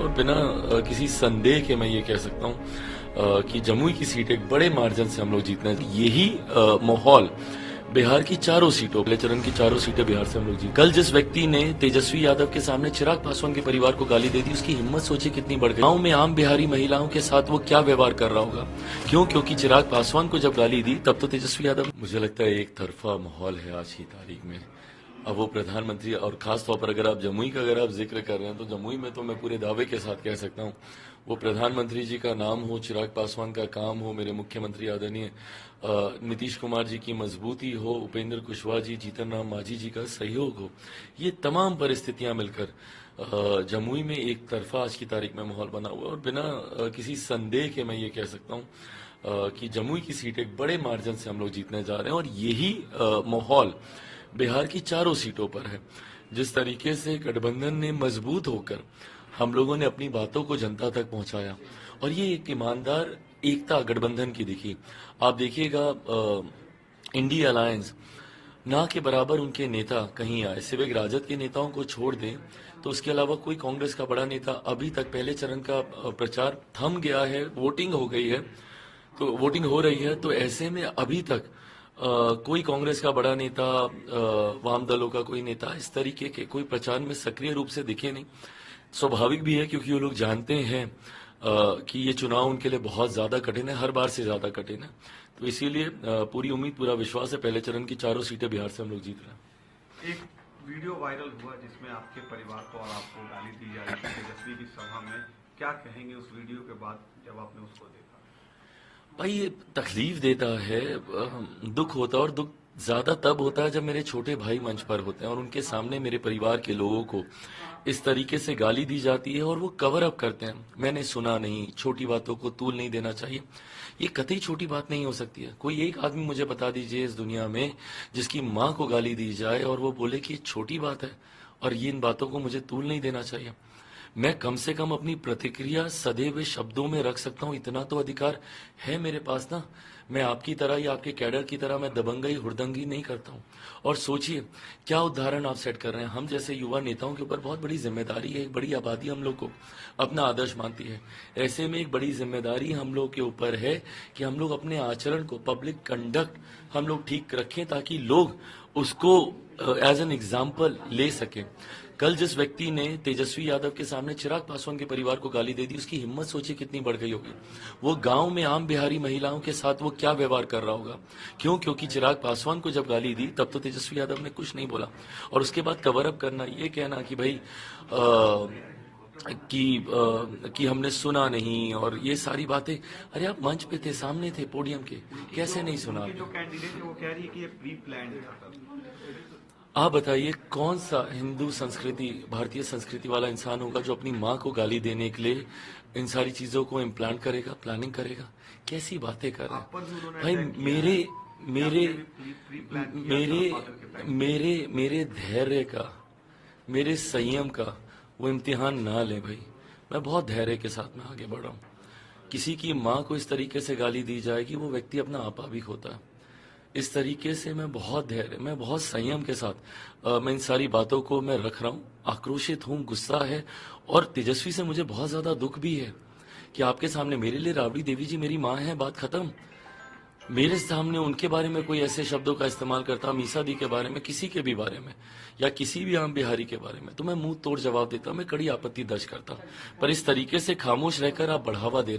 और बिना किसी संदेह के मैं ये कह सकता हूँ कि जमुई की सीट एक बड़े मार्जिन से हम लोग जीतने। यही माहौल बिहार की चारों सीटों, पहले चरण की चारों सीटें बिहार से हम लोग जीते। कल जिस व्यक्ति ने तेजस्वी यादव के सामने चिराग पासवान के परिवार को गाली दे दी, उसकी हिम्मत सोचिए कितनी बढ़ गई। गांव में आम बिहारी महिलाओं के साथ वो क्या व्यवहार कर रहा होगा। क्योंकि चिराग पासवान को जब गाली दी तब तो तेजस्वी यादव, मुझे लगता है एक तरफा माहौल है आज की तारीख में। अब वो प्रधानमंत्री, और खास तौर पर अगर आप जमुई का अगर आप जिक्र कर रहे हैं तो जमुई में तो मैं पूरे दावे के साथ कह सकता हूँ, वो प्रधानमंत्री जी का नाम हो, चिराग पासवान का काम हो, मेरे मुख्यमंत्री आदरणीय नीतीश कुमार जी की मजबूती हो, उपेंद्र कुशवाहा जी, जीतन राम मांझी जी का सहयोग हो, ये तमाम परिस्थितियां मिलकर जमुई में एक तरफा आज की तारीख में माहौल बना हुआ है। और बिना किसी संदेह के मैं ये कह सकता हूँ कि जमुई की सीट एक बड़े मार्जिन से हम लोग जीतने जा रहे हैं। और यही माहौल बिहार की चारों सीटों पर है। जिस तरीके से गठबंधन ने मजबूत होकर हम लोगों ने अपनी बातों को जनता तक पहुंचाया, और ये एक ईमानदार एकता गठबंधन की दिखी। आप देखिएगा इंडिया अलायंस ना के बराबर उनके नेता कहीं आए, सिविक राजद के नेताओं को छोड़ दें तो उसके अलावा कोई कांग्रेस का बड़ा नेता अभी तक, पहले चरण का प्रचार थम गया है, वोटिंग हो गई है, तो वोटिंग हो रही है, तो ऐसे में अभी तक कोई कांग्रेस का बड़ा नेता, वाम दलों का कोई नेता इस तरीके के कोई प्रचार में सक्रिय रूप से दिखे नहीं। स्वाभाविक भी है क्योंकि वो लोग जानते हैं कि ये चुनाव उनके लिए बहुत ज्यादा कठिन है, हर बार से ज्यादा कठिन है। तो इसीलिए पूरी उम्मीद, पूरा विश्वास है, पहले चरण की चारों सीटें बिहार से हम लोग जीत रहे हैं। एक वीडियो वायरल हुआ जिसमें आपके परिवार को और आपको गाली दी जा रही थी तेजस्वी की सभा में, क्या कहेंगे उस वीडियो के बाद जब आपने उसको देखा? भाई ये तकलीफ देता है, दुख होता है, और दुख ज्यादा तब होता है जब मेरे छोटे भाई मंच पर होते हैं और उनके सामने मेरे परिवार के लोगों को इस तरीके से गाली दी जाती है और वो कवर अप करते हैं। मैंने सुना नहीं, छोटी बातों को तूल नहीं देना चाहिए, ये कतई छोटी बात नहीं हो सकती है। कोई एक आदमी मुझे बता दीजिए इस दुनिया में जिसकी माँ को गाली दी जाए और वो बोले कि ये छोटी बात है और ये इन बातों को मुझे तूल नहीं देना चाहिए। मैं कम से कम अपनी प्रतिक्रिया सदैव शब्दों में रख सकता हूं, इतना तो अधिकार है मेरे पास ना। मैं आपकी तरह या आपके कैडर की तरह मैं दबंगई हुड़दंगी नहीं करता हूं। और सोचिए क्या उदाहरण आप सेट कर रहे हैं। हम जैसे युवा नेताओं के ऊपर बहुत बड़ी जिम्मेदारी है, एक बड़ी आबादी हम लोग को अपना आदर्श मानती है। ऐसे में एक बड़ी जिम्मेदारी हम लोग के ऊपर है कि हम लोग अपने आचरण को, पब्लिक कंडक्ट हम लोग ठीक रखें ताकि लोग उसको एज एन एग्जाम्पल ले सकें। कल जिस व्यक्ति ने तेजस्वी यादव के सामने चिराग पासवान के परिवार को गाली दे दी, उसकी हिम्मत सोचिए कितनी बढ़ गई होगी। वो गांव में आम बिहारी महिलाओं के साथ वो क्या व्यवहार कर रहा होगा। क्योंकि चिराग पासवान को जब गाली दी तब तो तेजस्वी यादव ने कुछ नहीं बोला, और उसके बाद कवर अप करना, ये कहना कि भाई कि हमने सुना नहीं और ये सारी बातें। अरे आप मंच पे थे, सामने थे, पोडियम के, कैसे नहीं सुना? जो कैंडिडेट है वो कह रही है कि ये प्री प्लान्ड था। आप बताइए कौन सा हिंदू संस्कृति, भारतीय संस्कृति वाला इंसान होगा जो अपनी माँ को गाली देने के लिए इन सारी चीजों को इम्प्लांट करेगा, प्लानिंग करेगा? कैसी बातें कर रहे हैं भाई। मेरे धैर्य का, मेरे संयम का वो इम्तिहान ना ले भाई। मैं बहुत धैर्य के साथ में आगे बढ़ा हूँ। किसी की माँ को इस तरीके से गाली दी जाएगी, वो व्यक्ति अपना आपा भी खोता है। इस तरीके से मैं बहुत धैर्य, मैं बहुत संयम के साथ मैं इन सारी बातों को मैं रख रहा हूँ। आक्रोशित हूँ, गुस्सा है, और तेजस्वी से मुझे बहुत ज्यादा दुख भी है कि आपके सामने मेरे लिए राबड़ी देवी जी मेरी माँ है, बात खत्म। मेरे सामने उनके बारे में कोई ऐसे शब्दों का इस्तेमाल करता, मीसा दी के बारे में, किसी के भी बारे में, या किसी भी आम बिहारी के बारे में, तो मैं मुंह तोड़ जवाब देता, मैं कड़ी आपत्ति दर्ज करता। पर इस तरीके से खामोश रहकर आप बढ़ावा दे